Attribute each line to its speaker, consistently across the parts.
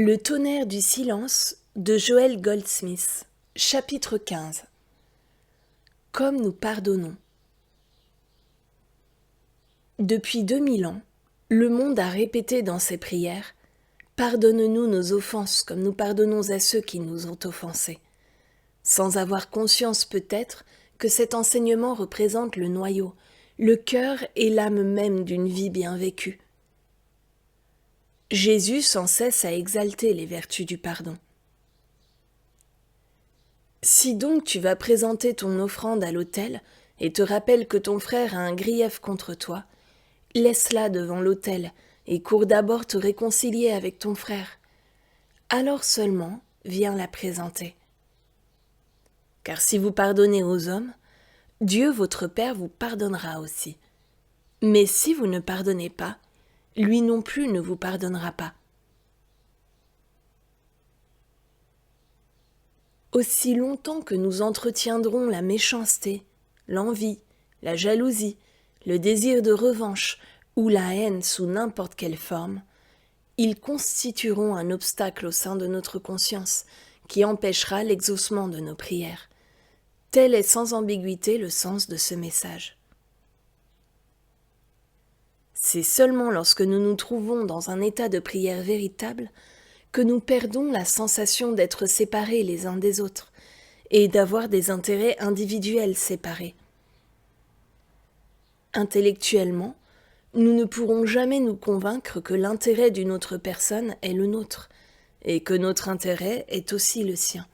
Speaker 1: Le tonnerre du silence de Joel Goldsmith, chapitre 15. Comme nous pardonnons. Depuis 2000 ans, le monde a répété dans ses prières « Pardonne-nous nos offenses comme nous pardonnons à ceux qui nous ont offensés », sans avoir conscience peut-être que cet enseignement représente le noyau, le cœur et l'âme même d'une vie bien vécue. Jésus sans cesse a exalté les vertus du pardon. Si donc tu vas présenter ton offrande à l'autel et te rappelles que ton frère a un grief contre toi, laisse-la devant l'autel et cours d'abord te réconcilier avec ton frère. Alors seulement viens la présenter. Car si vous pardonnez aux hommes, Dieu votre Père vous pardonnera aussi. Mais si vous ne pardonnez pas, lui non plus ne vous pardonnera pas. Aussi longtemps que nous entretiendrons la méchanceté, l'envie, la jalousie, le désir de revanche ou la haine sous n'importe quelle forme, ils constitueront un obstacle au sein de notre conscience qui empêchera l'exaucement de nos prières. Tel est sans ambiguïté le sens de ce message. C'est seulement lorsque nous nous trouvons dans un état de prière véritable que nous perdons la sensation d'être séparés les uns des autres et d'avoir des intérêts individuels séparés. Intellectuellement, nous ne pourrons jamais nous convaincre que l'intérêt d'une autre personne est le nôtre et que notre intérêt est aussi le sien.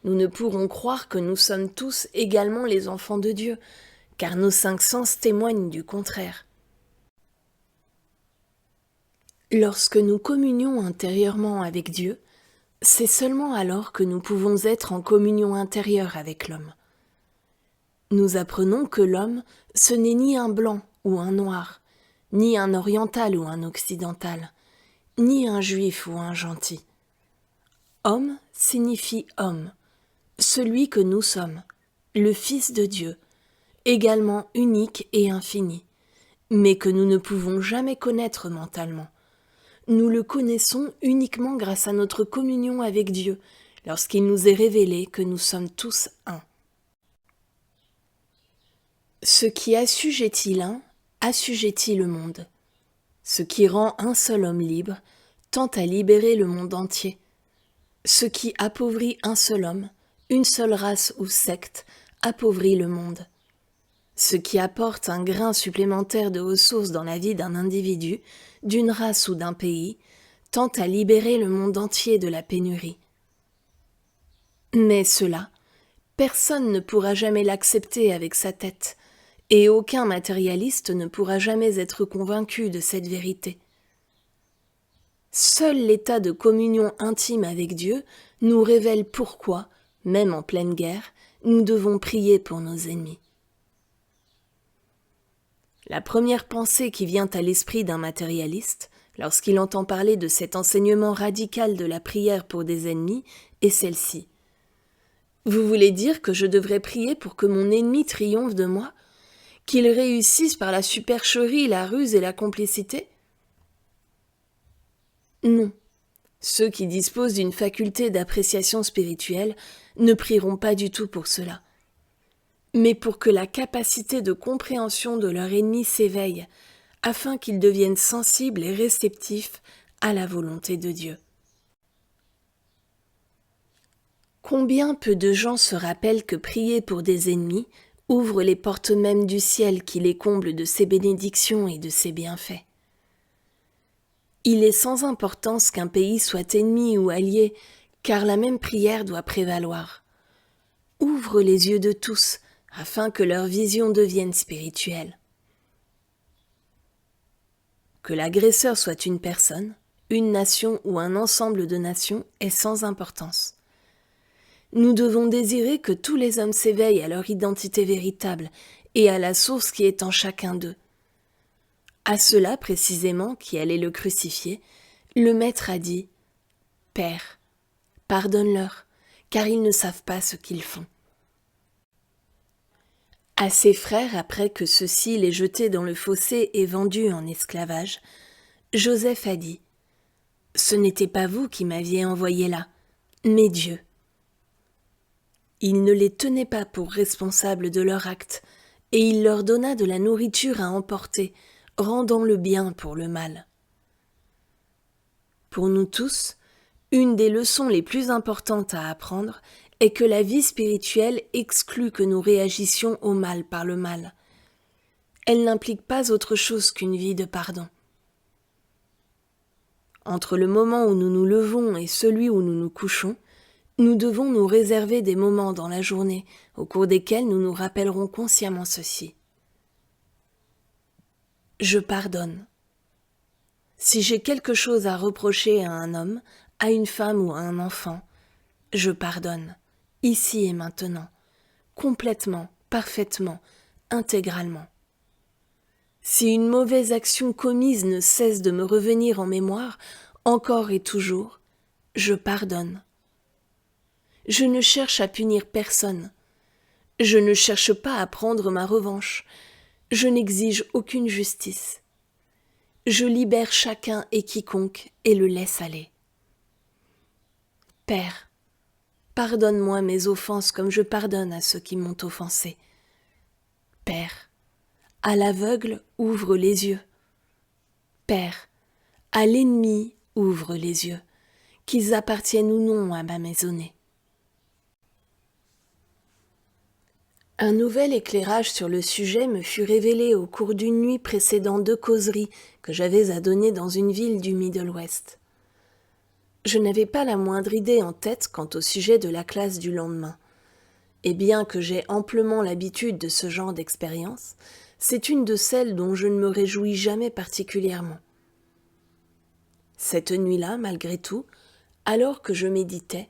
Speaker 1: Nous ne pourrons croire que nous sommes tous également les enfants de Dieu, car nos 5 sens témoignent du contraire. Lorsque nous communions intérieurement avec Dieu, c'est seulement alors que nous pouvons être en communion intérieure avec l'homme. Nous apprenons que l'homme, ce n'est ni un blanc ou un noir, ni un oriental ou un occidental, ni un juif ou un gentil. Homme signifie homme, celui que nous sommes, le Fils de Dieu, également unique et infini, mais que nous ne pouvons jamais connaître mentalement. Nous le connaissons uniquement grâce à notre communion avec Dieu, lorsqu'il nous est révélé que nous sommes tous un. Ce qui assujettit l'un, assujettit le monde. Ce qui rend un seul homme libre, tend à libérer le monde entier. Ce qui appauvrit un seul homme, une seule race ou secte, appauvrit le monde. Ce qui apporte un grain supplémentaire de ressources dans la vie d'un individu, d'une race ou d'un pays, tend à libérer le monde entier de la pénurie. Mais cela, personne ne pourra jamais l'accepter avec sa tête, et aucun matérialiste ne pourra jamais être convaincu de cette vérité. Seul l'état de communion intime avec Dieu nous révèle pourquoi, même en pleine guerre, nous devons prier pour nos ennemis. La première pensée qui vient à l'esprit d'un matérialiste, lorsqu'il entend parler de cet enseignement radical de la prière pour des ennemis, est celle-ci. Vous voulez dire que je devrais prier pour que mon ennemi triomphe de moi, qu'il réussisse par la supercherie, la ruse et la complicité ? Non. Ceux qui disposent d'une faculté d'appréciation spirituelle ne prieront pas du tout pour cela, mais pour que la capacité de compréhension de leur ennemi s'éveille, afin qu'ils deviennent sensibles et réceptifs à la volonté de Dieu. Combien peu de gens se rappellent que prier pour des ennemis ouvre les portes mêmes du ciel qui les comble de ses bénédictions et de ses bienfaits. Il est sans importance qu'un pays soit ennemi ou allié, car la même prière doit prévaloir. Ouvre les yeux de tous, afin que leur vision devienne spirituelle. Que l'agresseur soit une personne, une nation ou un ensemble de nations est sans importance. Nous devons désirer que tous les hommes s'éveillent à leur identité véritable et à la source qui est en chacun d'eux. À cela précisément, qui allait le crucifier, le Maître a dit « Père, pardonne-leur, car ils ne savent pas ce qu'ils font. » À ses frères, après que ceux-ci l'aient jeté dans le fossé et vendu en esclavage, Joseph a dit « Ce n'était pas vous qui m'aviez envoyé là, mais Dieu. Il ne les tenait pas pour responsables de leur acte, et il leur donna de la nourriture à emporter, rendant le bien pour le mal. Pour nous tous, une des leçons les plus importantes à apprendre est que la vie spirituelle exclut que nous réagissions au mal par le mal. Elle n'implique pas autre chose qu'une vie de pardon. Entre le moment où nous nous levons et celui où nous nous couchons, nous devons nous réserver des moments dans la journée au cours desquels nous nous rappellerons consciemment ceci. Je pardonne. Si j'ai quelque chose à reprocher à un homme, à une femme ou à un enfant, je pardonne, ici et maintenant, complètement, parfaitement, intégralement. Si une mauvaise action commise ne cesse de me revenir en mémoire, encore et toujours, je pardonne. Je ne cherche à punir personne. Je ne cherche pas à prendre ma revanche. Je n'exige aucune justice. Je libère chacun et quiconque et le laisse aller. Père, pardonne-moi mes offenses comme je pardonne à ceux qui m'ont offensé. Père, à l'aveugle, ouvre les yeux. Père, à l'ennemi, ouvre les yeux, qu'ils appartiennent ou non à ma maisonnée. Un nouvel éclairage sur le sujet me fut révélé au cours d'une nuit précédant 2 causeries que j'avais à donner dans une ville du Middle West. Je n'avais pas la moindre idée en tête quant au sujet de la classe du lendemain. Et bien que j'aie amplement l'habitude de ce genre d'expérience, c'est une de celles dont je ne me réjouis jamais particulièrement. Cette nuit-là, malgré tout, alors que je méditais,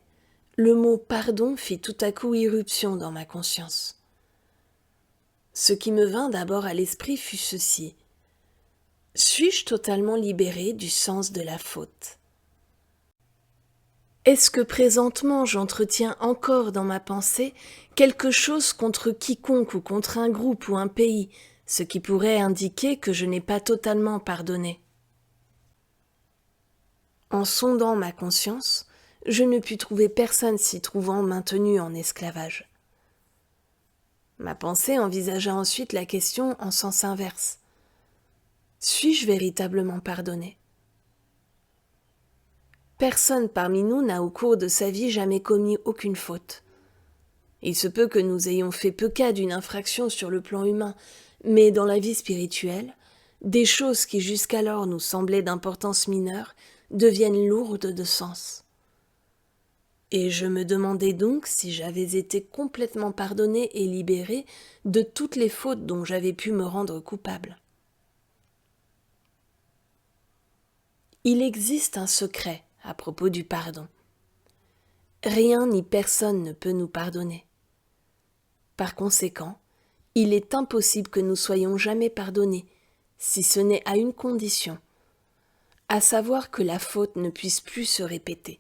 Speaker 1: le mot « pardon » fit tout à coup irruption dans ma conscience. Ce qui me vint d'abord à l'esprit fut ceci. Suis-je totalement libéré du sens de la faute ? Est-ce que présentement j'entretiens encore dans ma pensée quelque chose contre quiconque ou contre un groupe ou un pays, ce qui pourrait indiquer que je n'ai pas totalement pardonné ? En sondant ma conscience, je ne pus trouver personne s'y trouvant maintenu en esclavage. Ma pensée envisagea ensuite la question en sens inverse. Suis-je véritablement pardonné ? Personne parmi nous n'a au cours de sa vie jamais commis aucune faute. Il se peut que nous ayons fait peu cas d'une infraction sur le plan humain, mais dans la vie spirituelle, des choses qui jusqu'alors nous semblaient d'importance mineure deviennent lourdes de sens. Et je me demandais donc si j'avais été complètement pardonné et libéré de toutes les fautes dont j'avais pu me rendre coupable. Il existe un secret à propos du pardon. Rien ni personne ne peut nous pardonner. Par conséquent, il est impossible que nous soyons jamais pardonnés, si ce n'est à une condition, à savoir que la faute ne puisse plus se répéter.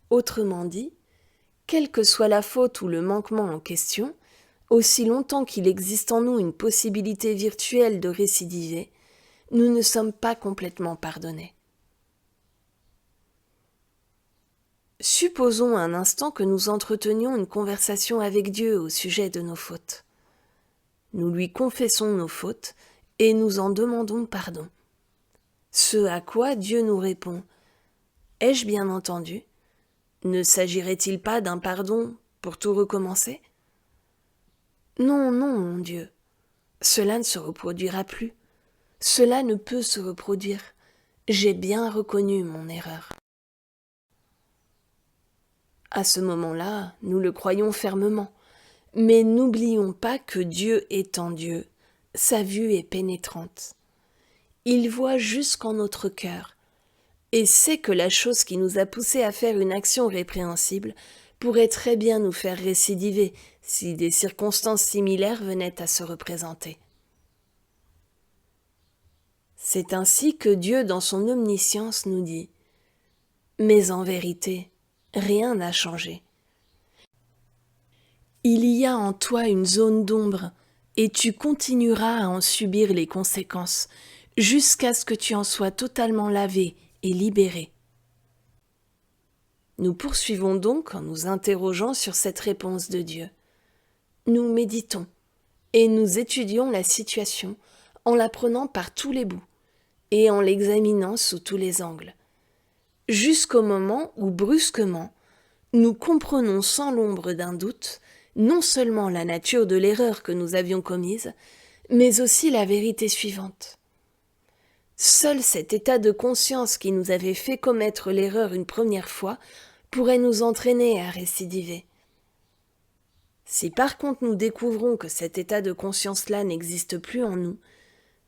Speaker 1: Autrement dit, quelle que soit la faute ou le manquement en question, aussi longtemps qu'il existe en nous une possibilité virtuelle de récidiver, nous ne sommes pas complètement pardonnés. Supposons un instant que nous entretenions une conversation avec Dieu au sujet de nos fautes. Nous lui confessons nos fautes et nous en demandons pardon. Ce à quoi Dieu nous répond « Ai-je bien entendu ? Ne s'agirait-il pas d'un pardon pour tout recommencer ? Non, non, mon Dieu, cela ne se reproduira plus. Cela ne peut se reproduire. J'ai bien reconnu mon erreur. » À ce moment-là, nous le croyons fermement, mais n'oublions pas que Dieu étant Dieu, sa vue est pénétrante. Il voit jusqu'en notre cœur et sait que la chose qui nous a poussés à faire une action répréhensible pourrait très bien nous faire récidiver si des circonstances similaires venaient à se représenter. C'est ainsi que Dieu, dans son omniscience, nous dit « Mais en vérité, rien n'a changé. Il y a en toi une zone d'ombre et tu continueras à en subir les conséquences, jusqu'à ce que tu en sois totalement lavé et libéré. Nous poursuivons donc en nous interrogeant sur cette réponse de Dieu. Nous méditons et nous étudions la situation en la prenant par tous les bouts et en l'examinant sous tous les angles, jusqu'au moment où brusquement nous comprenons sans l'ombre d'un doute non seulement la nature de l'erreur que nous avions commise, mais aussi la vérité suivante. Seul cet état de conscience qui nous avait fait commettre l'erreur une première fois pourrait nous entraîner à récidiver. Si par contre nous découvrons que cet état de conscience-là n'existe plus en nous,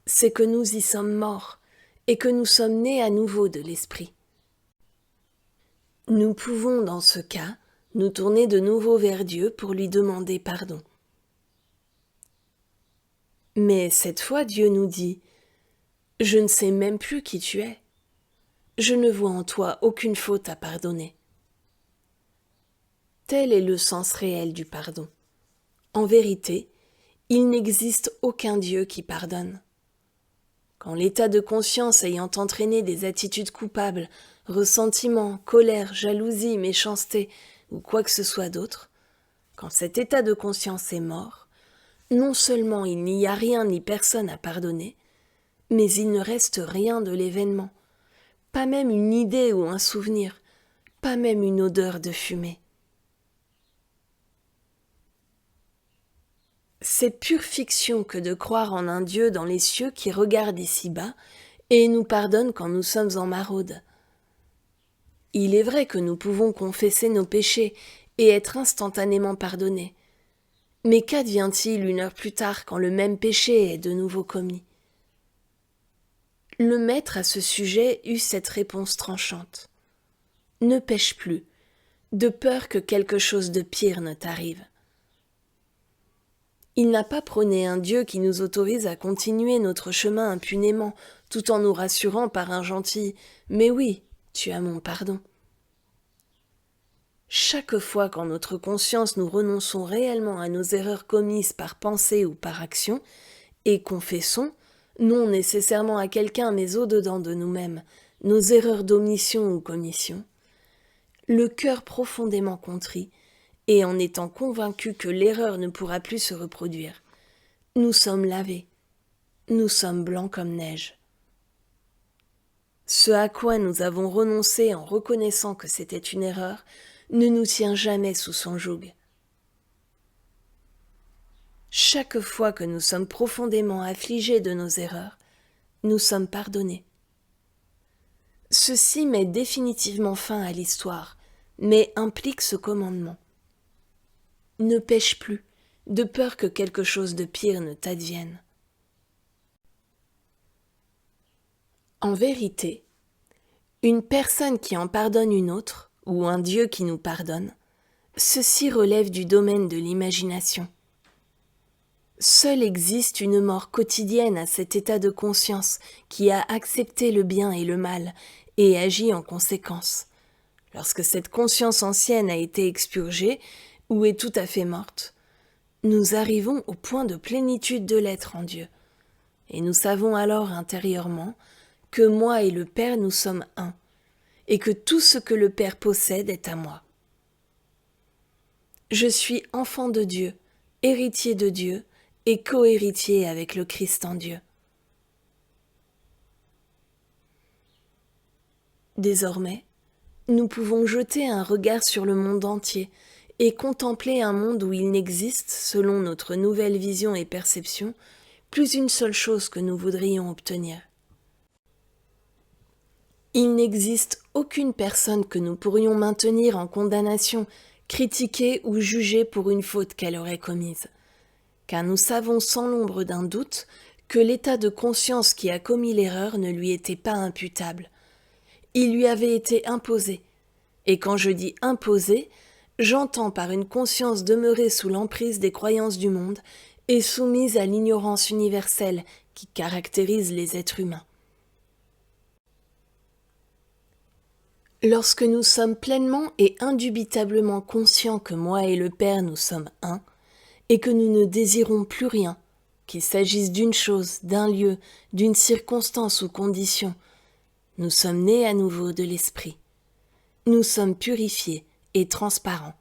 Speaker 1: c'est que nous y sommes morts et que nous sommes nés à nouveau de l'esprit. Nous pouvons, dans ce cas, nous tourner de nouveau vers Dieu pour lui demander pardon. Mais cette fois, Dieu nous dit « Je ne sais même plus qui tu es. Je ne vois en toi aucune faute à pardonner. » Tel est le sens réel du pardon. En vérité, il n'existe aucun Dieu qui pardonne. Quand l'état de conscience ayant entraîné des attitudes coupables, ressentiment, colère, jalousie, méchanceté ou quoi que ce soit d'autre, quand cet état de conscience est mort, non seulement il n'y a rien ni personne à pardonner, mais il ne reste rien de l'événement, pas même une idée ou un souvenir, pas même une odeur de fumée. C'est pure fiction que de croire en un Dieu dans les cieux qui regarde ici-bas et nous pardonne quand nous sommes en maraude. Il est vrai que nous pouvons confesser nos péchés et être instantanément pardonnés. Mais qu'advient-il une heure plus tard quand le même péché est de nouveau commis? Le maître à ce sujet eut cette réponse tranchante. Ne pêche plus, de peur que quelque chose de pire ne t'arrive. Il n'a pas prôné un Dieu qui nous autorise à continuer notre chemin impunément, tout en nous rassurant par un gentil « Mais oui, tu as mon pardon ». Chaque fois qu'en notre conscience nous renonçons réellement à nos erreurs commises par pensée ou par action, et confessons, non nécessairement à quelqu'un mais au-dedans de nous-mêmes, nos erreurs d'omission ou commission, le cœur profondément contrit, et en étant convaincus que l'erreur ne pourra plus se reproduire, nous sommes lavés, nous sommes blancs comme neige. Ce à quoi nous avons renoncé en reconnaissant que c'était une erreur ne nous tient jamais sous son joug. Chaque fois que nous sommes profondément affligés de nos erreurs, nous sommes pardonnés. Ceci met définitivement fin à l'histoire, mais implique ce commandement. Ne pêche plus, de peur que quelque chose de pire ne t'advienne. En vérité, une personne qui en pardonne une autre, ou un Dieu qui nous pardonne, ceci relève du domaine de l'imagination. Seule existe une mort quotidienne à cet état de conscience qui a accepté le bien et le mal et agit en conséquence. Lorsque cette conscience ancienne a été expurgée ou est tout à fait morte, nous arrivons au point de plénitude de l'être en Dieu, et nous savons alors intérieurement que moi et le Père nous sommes un, et que tout ce que le Père possède est à moi. Je suis enfant de Dieu, héritier de Dieu, et co-héritier avec le Christ en Dieu. Désormais, nous pouvons jeter un regard sur le monde entier et contempler un monde où il n'existe, selon notre nouvelle vision et perception, plus une seule chose que nous voudrions obtenir. Il n'existe aucune personne que nous pourrions maintenir en condamnation, critiquer ou juger pour une faute qu'elle aurait commise, car nous savons sans l'ombre d'un doute que l'état de conscience qui a commis l'erreur ne lui était pas imputable. Il lui avait été imposé, et quand je dis imposé, j'entends par une conscience demeurée sous l'emprise des croyances du monde et soumise à l'ignorance universelle qui caractérise les êtres humains. Lorsque nous sommes pleinement et indubitablement conscients que moi et le Père nous sommes un, et que nous ne désirons plus rien, qu'il s'agisse d'une chose, d'un lieu, d'une circonstance ou condition, nous sommes nés à nouveau de l'Esprit. Nous sommes purifiés et transparents,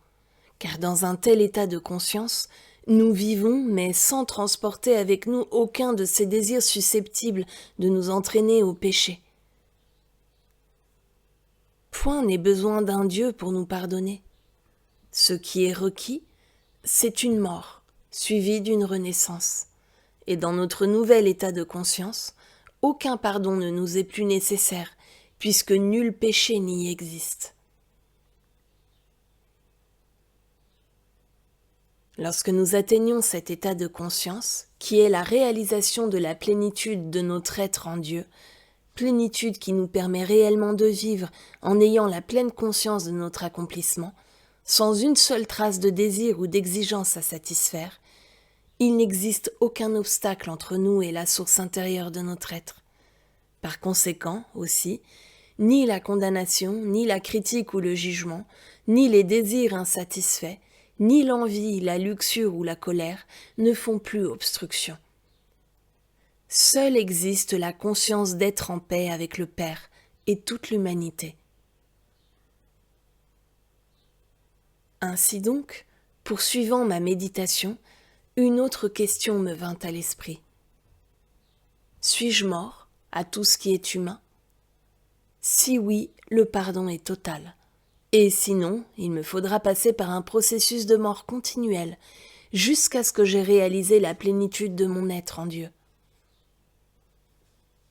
Speaker 1: car dans un tel état de conscience, nous vivons, mais sans transporter avec nous aucun de ces désirs susceptibles de nous entraîner au péché. Point n'est besoin d'un Dieu pour nous pardonner. Ce qui est requis, c'est une mort, suivie d'une renaissance. Et dans notre nouvel état de conscience, aucun pardon ne nous est plus nécessaire, puisque nul péché n'y existe. Lorsque nous atteignons cet état de conscience, qui est la réalisation de la plénitude de notre être en Dieu, plénitude qui nous permet réellement de vivre en ayant la pleine conscience de notre accomplissement, sans une seule trace de désir ou d'exigence à satisfaire, il n'existe aucun obstacle entre nous et la source intérieure de notre être. Par conséquent, aussi, ni la condamnation, ni la critique ou le jugement, ni les désirs insatisfaits, ni l'envie, la luxure ou la colère ne font plus obstruction. Seule existe la conscience d'être en paix avec le Père et toute l'humanité. Ainsi donc, poursuivant ma méditation, une autre question me vint à l'esprit. Suis-je mort à tout ce qui est humain? Si oui, le pardon est total. Et sinon, il me faudra passer par un processus de mort continuelle, jusqu'à ce que j'aie réalisé la plénitude de mon être en Dieu.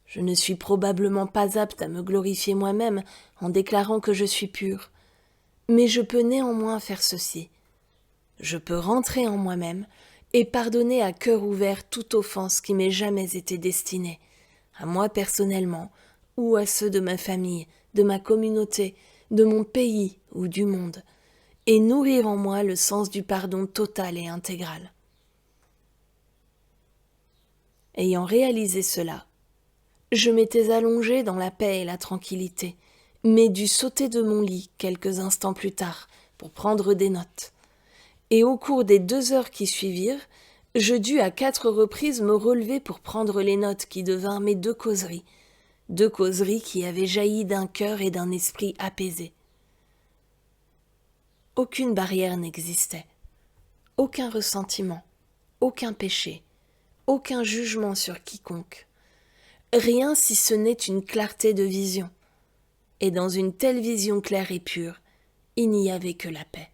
Speaker 1: Je ne suis probablement pas apte à me glorifier moi-même en déclarant que je suis pur, mais je peux néanmoins faire ceci. Je peux rentrer en moi-même et pardonner à cœur ouvert toute offense qui m'ait jamais été destinée, à moi personnellement ou à ceux de ma famille, de ma communauté, de mon pays ou du monde, et nourrir en moi le sens du pardon total et intégral. Ayant réalisé cela, je m'étais allongé dans la paix et la tranquillité, mais dû sauter de mon lit quelques instants plus tard pour prendre des notes. Et au cours des 2 heures qui suivirent, je dus à 4 reprises me relever pour prendre les notes qui devinrent mes 2 causeries qui avaient jailli d'un cœur et d'un esprit apaisés. Aucune barrière n'existait, aucun ressentiment, aucun péché, aucun jugement sur quiconque. Rien si ce n'est une clarté de vision. Et dans une telle vision claire et pure, il n'y avait que la paix.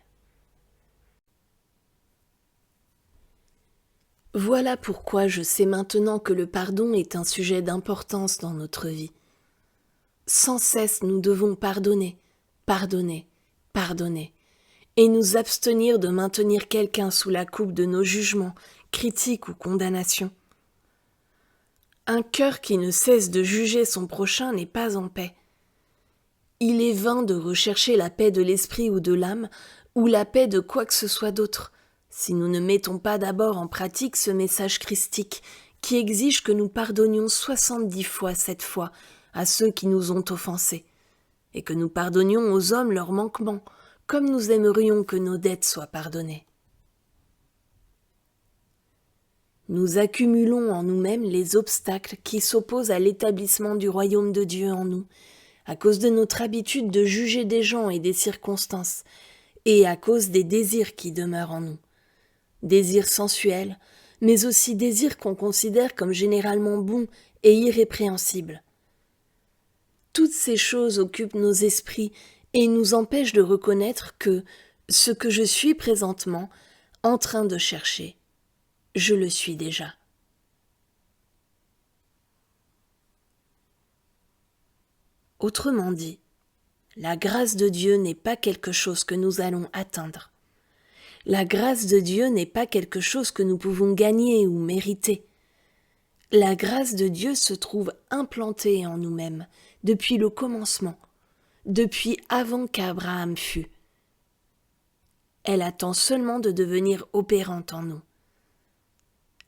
Speaker 1: Voilà pourquoi je sais maintenant que le pardon est un sujet d'importance dans notre vie. Sans cesse nous devons pardonner, pardonner, pardonner, et nous abstenir de maintenir quelqu'un sous la coupe de nos jugements, critiques ou condamnations. Un cœur qui ne cesse de juger son prochain n'est pas en paix. Il est vain de rechercher la paix de l'esprit ou de l'âme, ou la paix de quoi que ce soit d'autre, si nous ne mettons pas d'abord en pratique ce message christique qui exige que nous pardonnions 70 fois 7 fois à ceux qui nous ont offensés, et que nous pardonnions aux hommes leurs manquements, comme nous aimerions que nos dettes soient pardonnées. Nous accumulons en nous-mêmes les obstacles qui s'opposent à l'établissement du royaume de Dieu en nous, à cause de notre habitude de juger des gens et des circonstances, et à cause des désirs qui demeurent en nous. Désirs sensuels, mais aussi désirs qu'on considère comme généralement bons et irrépréhensibles. Toutes ces choses occupent nos esprits et nous empêchent de reconnaître que ce que je suis présentement en train de chercher, je le suis déjà. Autrement dit, la grâce de Dieu n'est pas quelque chose que nous allons atteindre. La grâce de Dieu n'est pas quelque chose que nous pouvons gagner ou mériter. La grâce de Dieu se trouve implantée en nous-mêmes depuis le commencement, depuis avant qu'Abraham fût. Elle attend seulement de devenir opérante en nous.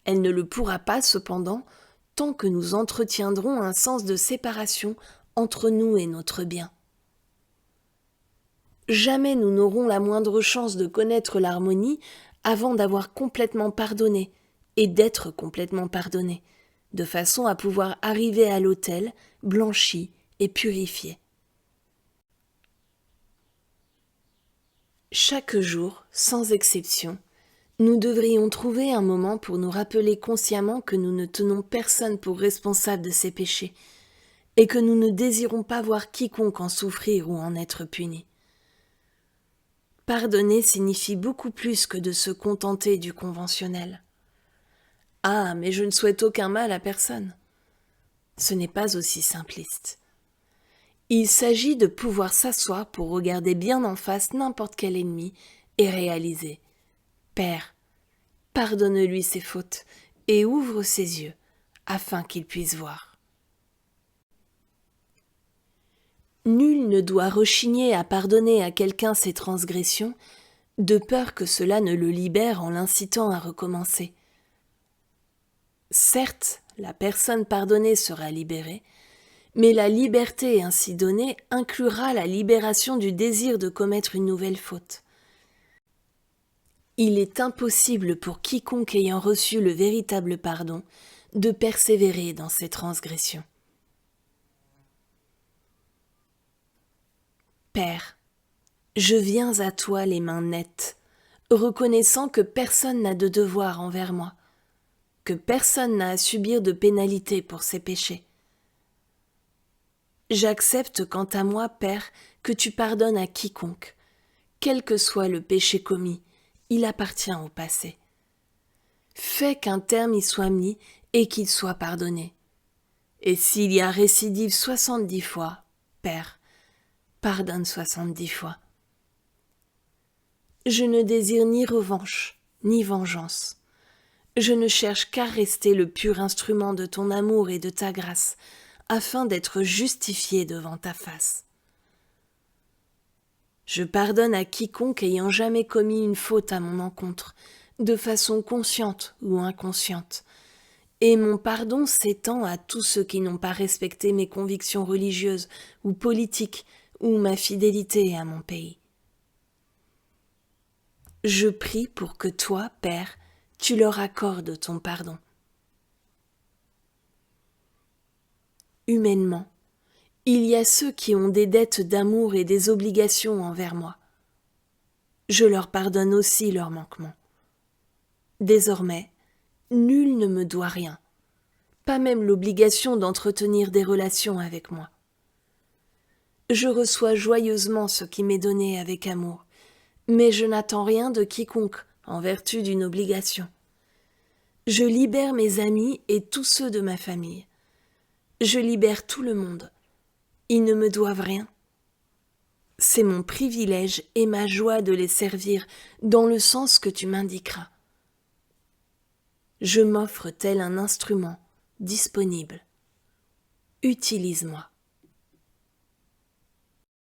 Speaker 1: Elle ne le pourra pas, cependant, tant que nous entretiendrons un sens de séparation entre nous et notre bien. Jamais nous n'aurons la moindre chance de connaître l'harmonie avant d'avoir complètement pardonné et d'être complètement pardonné, de façon à pouvoir arriver à l'autel blanchi et purifié. Chaque jour, sans exception, nous devrions trouver un moment pour nous rappeler consciemment que nous ne tenons personne pour responsable de ses péchés et que nous ne désirons pas voir quiconque en souffrir ou en être puni. Pardonner signifie beaucoup plus que de se contenter du conventionnel. Ah, mais je ne souhaite aucun mal à personne. Ce n'est pas aussi simpliste. Il s'agit de pouvoir s'asseoir pour regarder bien en face n'importe quel ennemi et réaliser « Père, pardonne-lui ses fautes et ouvre ses yeux afin qu'il puisse voir. » Nul ne doit rechigner à pardonner à quelqu'un ses transgressions, de peur que cela ne le libère en l'incitant à recommencer. Certes, la personne pardonnée sera libérée, mais la liberté ainsi donnée inclura la libération du désir de commettre une nouvelle faute. Il est impossible pour quiconque ayant reçu le véritable pardon de persévérer dans ses transgressions. Père, je viens à toi les mains nettes, reconnaissant que personne n'a de devoir envers moi, que personne n'a à subir de pénalité pour ses péchés. J'accepte quant à moi, Père, que tu pardonnes à quiconque, quel que soit le péché commis, il appartient au passé. Fais qu'un terme y soit mis et qu'il soit pardonné. Et s'il y a récidive 70 fois, Père, pardonne 70 fois. Je ne désire ni revanche, ni vengeance. Je ne cherche qu'à rester le pur instrument de ton amour et de ta grâce, afin d'être justifié devant ta face. Je pardonne à quiconque ayant jamais commis une faute à mon encontre, de façon consciente ou inconsciente, et mon pardon s'étend à tous ceux qui n'ont pas respecté mes convictions religieuses ou politiques ou ma fidélité à mon pays. Je prie pour que toi, Père, tu leur accordes ton pardon. Humainement, il y a ceux qui ont des dettes d'amour et des obligations envers moi. Je leur pardonne aussi leurs manquements. Désormais, nul ne me doit rien, pas même l'obligation d'entretenir des relations avec moi. Je reçois joyeusement ce qui m'est donné avec amour, mais je n'attends rien de quiconque en vertu d'une obligation. Je libère mes amis et tous ceux de ma famille. Je libère tout le monde. Ils ne me doivent rien. C'est mon privilège et ma joie de les servir dans le sens que tu m'indiqueras. Je m'offre tel un instrument disponible. Utilise-moi.